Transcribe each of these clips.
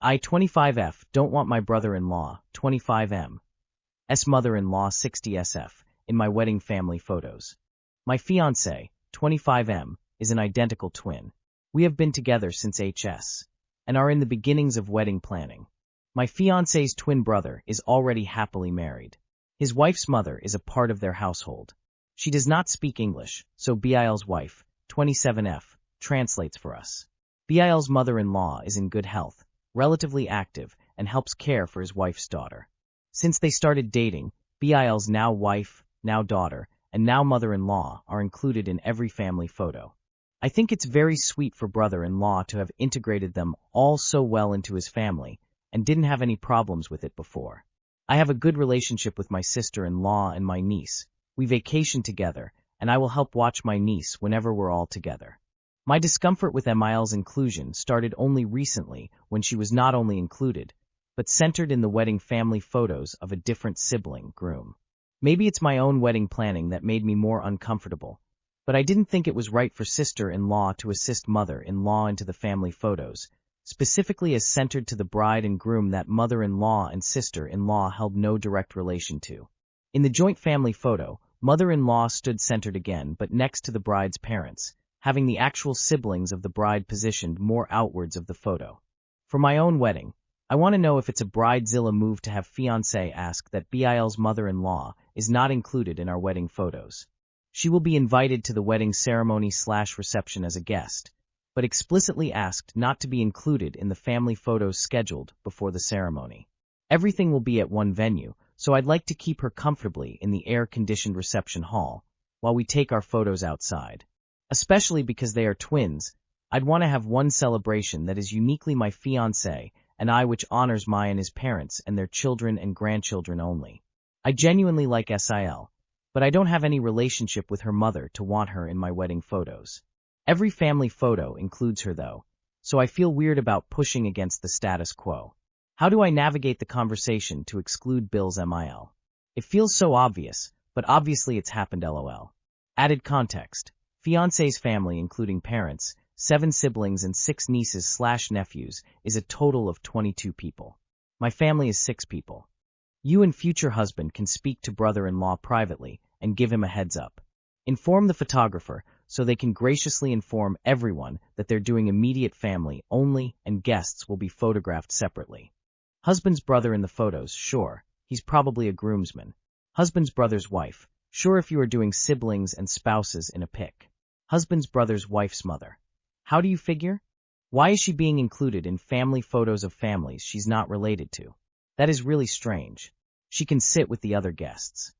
I, 25F, don't want my brother-in-law, 25M, S mother-in-law, 60SF, in my wedding family photos. My fiancé, 25M, is an identical twin. We have been together since HS, and are in the beginnings of wedding planning. My fiancé's twin brother is already happily married. His wife's mother is a part of their household. She does not speak English, so BIL's wife, 27F, translates for us. BIL's mother-in-law is in good health, relatively active, and helps care for his wife's daughter. Since they started dating, BIL's now wife, now daughter, and now mother-in-law are included in every family photo. I think it's very sweet for brother-in-law to have integrated them all so well into his family, and didn't have any problems with it before. I have a good relationship with my sister-in-law and my niece. We vacation together, and I will help watch my niece whenever we're all together. My discomfort with Emil's inclusion started only recently when she was not only included, but centered in the wedding family photos of a different sibling, groom. Maybe it's my own wedding planning that made me more uncomfortable, but I didn't think it was right for sister-in-law to assist mother-in-law into the family photos, specifically as centered to the bride and groom that mother-in-law and sister-in-law held no direct relation to. In the joint family photo, mother-in-law stood centered again but next to the bride's parents, having the actual siblings of the bride positioned more outwards of the photo. For my own wedding, I want to know if it's a bridezilla move to have fiancé ask that BIL's mother-in-law is not included in our wedding photos. She will be invited to the wedding ceremony/reception as a guest, but explicitly asked not to be included in the family photos scheduled before the ceremony. Everything will be at one venue, so I'd like to keep her comfortably in the air-conditioned reception hall while we take our photos outside. Especially because they are twins, I'd want to have one celebration that is uniquely my fiancé and I, which honors Maya and his parents and their children and grandchildren only. I genuinely like SIL, but I don't have any relationship with her mother to want her in my wedding photos. Every family photo includes her though, so I feel weird about pushing against the status quo. How do I navigate the conversation to exclude BIL's MIL? It feels so obvious, but obviously it's happened LOL. Added context. Fiancé's family, including parents, 7 siblings and 6 nieces/nephews, is a total of 22 people. My family is 6 people. You and future husband can speak to brother-in-law privately and give him a heads up. Inform the photographer so they can graciously inform everyone that they're doing immediate family only and guests will be photographed separately. Husband's brother in the photos, sure, he's probably a groomsman. Husband's brother's wife, sure if you are doing siblings and spouses in a pic. Husband's brother's wife's mother. How do you figure? Why is she being included in family photos of families she's not related to? That is really strange. She can sit with the other guests.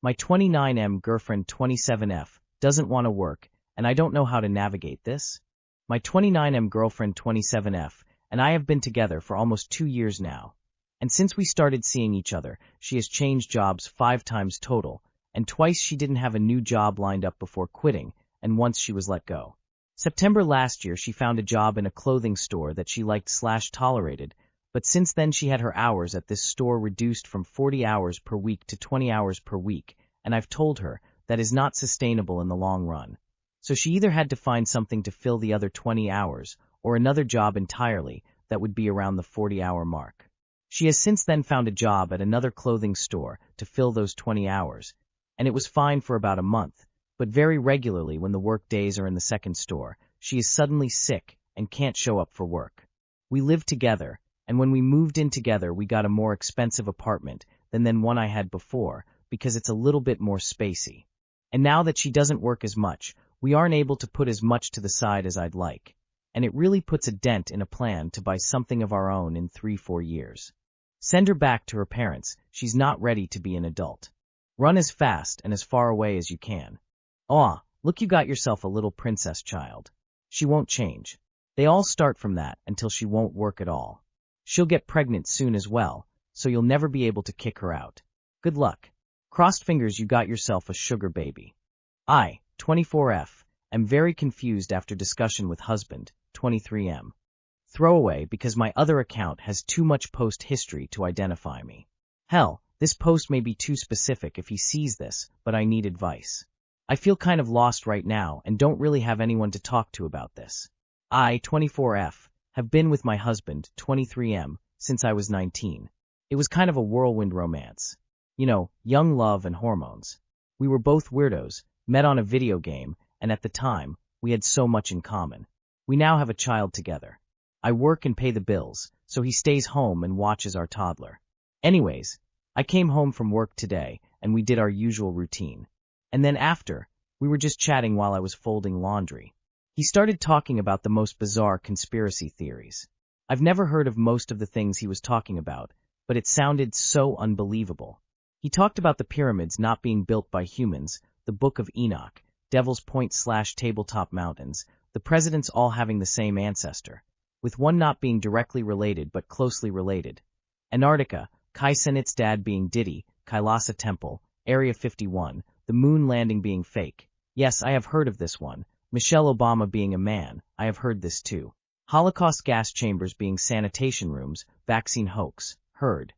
My 29M girlfriend 27F doesn't want to work, and I don't know how to navigate this. My 29M girlfriend 27F and I have been together for almost 2 years now, and since we started seeing each other, she has changed jobs 5 times total, and twice she didn't have a new job lined up before quitting, and once she was let go. September last year she found a job in a clothing store that she liked/tolerated, but since then she had her hours at this store reduced from 40 hours per week to 20 hours per week, and I've told her that is not sustainable in the long run. So she either had to find something to fill the other 20 hours, or another job entirely that would be around the 40-hour mark. She has since then found a job at another clothing store to fill those 20 hours, and it was fine for about a month, but very regularly when the work days are in the second store, she is suddenly sick and can't show up for work. We lived together, and when we moved in together we got a more expensive apartment than one I had before because it's a little bit more spacey. And now that she doesn't work as much, we aren't able to put as much to the side as I'd like, and it really puts a dent in a plan to buy something of our own in 3-4 years. Send her back to her parents, she's not ready to be an adult. Run as fast and as far away as you can. Aw, look, you got yourself a little princess child. She won't change. They all start from that until she won't work at all. She'll get pregnant soon as well, so you'll never be able to kick her out. Good luck. Crossed fingers you got yourself a sugar baby. I, 24F, am very confused after discussion with husband, 23M. Throwaway because my other account has too much post history to identify me. Hell, this post may be too specific if he sees this, but I need advice. I feel kind of lost right now and don't really have anyone to talk to about this. I, 24F, Have been with my husband, 23M, since I was 19. It was kind of a whirlwind romance. You know, young love and hormones. We were both weirdos, met on a video game, and at the time, we had so much in common. We now have a child together. I work and pay the bills, so he stays home and watches our toddler. Anyways, I came home from work today, and we did our usual routine. And then after, we were just chatting while I was folding laundry. He started talking about the most bizarre conspiracy theories. I've never heard of most of the things he was talking about, but it sounded so unbelievable. He talked about the pyramids not being built by humans, the Book of Enoch, Devil's Point/Tabletop Mountains, the presidents all having the same ancestor, with one not being directly related but closely related. Antarctica, Kai Cenat's dad being Diddy, Kailasa Temple, Area 51, the moon landing being fake. Yes, I have heard of this one. Michelle Obama being a man, I have heard this too. Holocaust gas chambers being sanitation rooms, vaccine hoax, heard.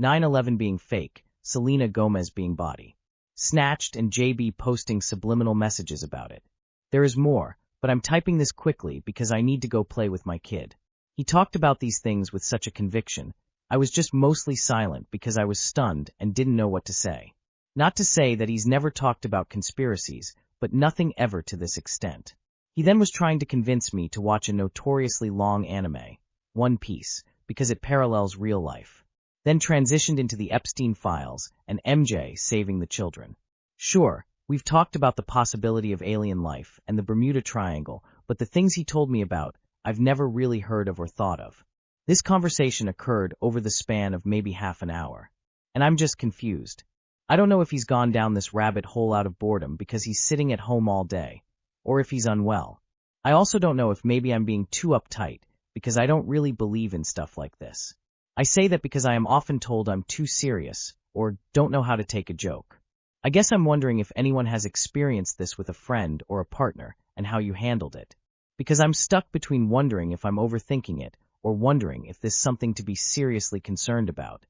9/11 being fake, Selena Gomez being body snatched, and JB posting subliminal messages about it. There is more, but I'm typing this quickly because I need to go play with my kid. He talked about these things with such a conviction. I was just mostly silent because I was stunned and didn't know what to say. Not to say that he's never talked about conspiracies, but nothing ever to this extent. He then was trying to convince me to watch a notoriously long anime, One Piece, because it parallels real life. Then transitioned into the Epstein files and MJ saving the children. Sure, we've talked about the possibility of alien life and the Bermuda Triangle, but the things he told me about, I've never really heard of or thought of. This conversation occurred over the span of maybe half an hour. And I'm just confused. I don't know if he's gone down this rabbit hole out of boredom because he's sitting at home all day, or if he's unwell. I also don't know if maybe I'm being too uptight, because I don't really believe in stuff like this. I say that because I am often told I'm too serious, or don't know how to take a joke. I guess I'm wondering if anyone has experienced this with a friend or a partner, and how you handled it. Because I'm stuck between wondering if I'm overthinking it, or wondering if this is something to be seriously concerned about.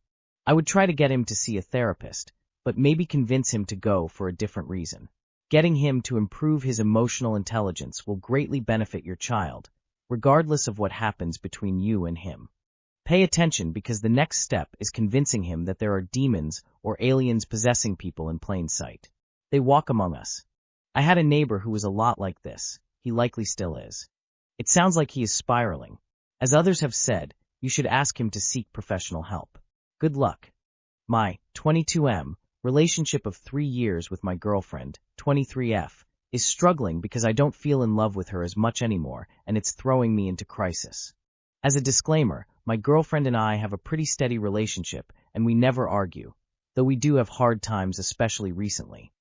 I would try to get him to see a therapist, but maybe convince him to go for a different reason. Getting him to improve his emotional intelligence will greatly benefit your child, regardless of what happens between you and him. Pay attention because the next step is convincing him that there are demons or aliens possessing people in plain sight. They walk among us. I had a neighbor who was a lot like this. He likely still is. It sounds like he is spiraling. As others have said, you should ask him to seek professional help. Good luck. My 22M relationship of 3 years with my girlfriend, 23F, is struggling because I don't feel in love with her as much anymore, and it's throwing me into crisis. As a disclaimer, my girlfriend and I have a pretty steady relationship, and we never argue, though we do have hard times, especially recently.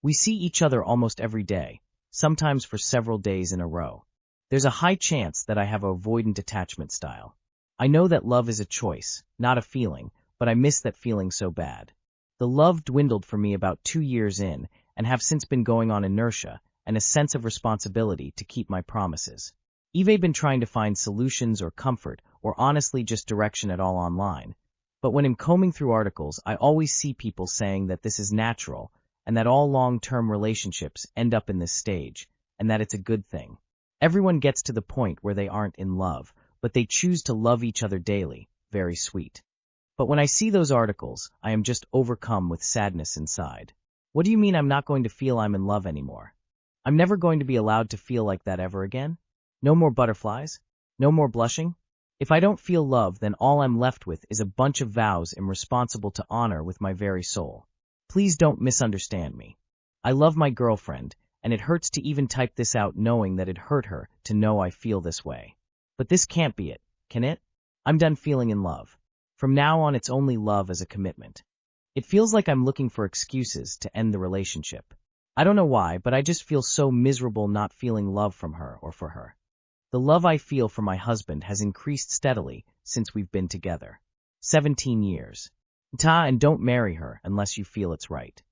We see each other almost every day, sometimes for several days in a row. There's a high chance that I have a avoidant attachment style. I know that love is a choice, not a feeling, but I miss that feeling so bad. The love dwindled for me about 2 years in, and have since been going on inertia and a sense of responsibility to keep my promises. I've been trying to find solutions or comfort, or honestly just direction at all online. But when I'm combing through articles, I always see people saying that this is natural, and that all long-term relationships end up in this stage, and that it's a good thing. Everyone gets to the point where they aren't in love, but they choose to love each other daily. Very sweet. But when I see those articles, I am just overcome with sadness inside. What do you mean I'm not going to feel I'm in love anymore? I'm never going to be allowed to feel like that ever again? No more butterflies? No more blushing? If I don't feel love, then all I'm left with is a bunch of vows I'm responsible to honor with my very soul. Please don't misunderstand me. I love my girlfriend, and it hurts to even type this out knowing that it hurt her to know I feel this way. But this can't be it, can it? I'm done feeling in love. From now on, it's only love as a commitment. It feels like I'm looking for excuses to end the relationship. I don't know why, but I just feel so miserable not feeling love from her or for her. The love I feel for my husband has increased steadily since we've been together. 17 years. And don't marry her unless you feel it's right.